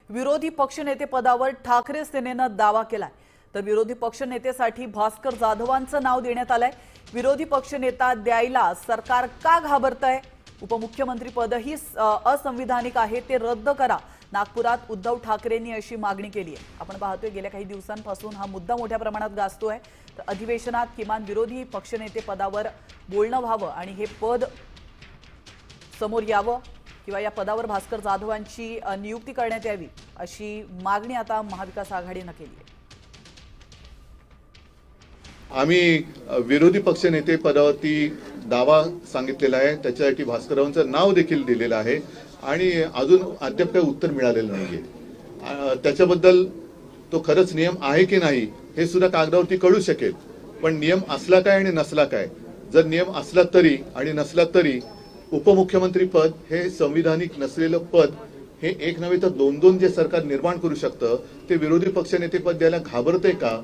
विरोधी पक्षनेते पदावर ठाकरे सेनेनं दावा केलाय। तर विरोधी पक्षनेतेसाठी भास्कर जाधवांचं नाव देण्यात आलंय। विरोधी पक्षनेता द्यायला सरकार का घाबरतंय? उपमुख्यमंत्री पदही असंविधानिक आहे, ते रद्द करा। नागपुरात उद्धव ठाकरेंनी अशी मागणी केली आहे। आपण पाहतोय गेल्या काही दिवसांपासून हा मुद्दा मोठ्या प्रमाणात गाजतोय। तर अधिवेशनात किमान विरोधी पक्षनेते पदावर बोलणं व्हावं आणि हे पद समोर यावं किंवा या पदावर भास्कर जाधवांची नियुक्ती करण्यात यावी अशी मागणी आता महाविकास आघाडीने केली आहे। आम्ही विरोधी पक्षनेते पदावरती दावा सांगितलेला आहे, त्याच्यासाठी भास्कररावांचं नाव देखील दिलेलं आहे आणि अजून अद्याप काही उत्तर मिळालेलं नाहीये। त्याच्याबद्दल तो खरंच नियम आहे की नाही हे सुद्धा कागदावरती कळू शकेल, पण नियम असला काय आणि नसला काय, जर नियम असला तरी आणि नसला तरी उपमुख्यमंत्री पद हे संविधानिक नसलेलं पद हे एक नव्हे तर दोन जे सरकार निर्माण करू शकतं, ते विरोधी पक्षनेते पद द्यायला घाबरतंय का?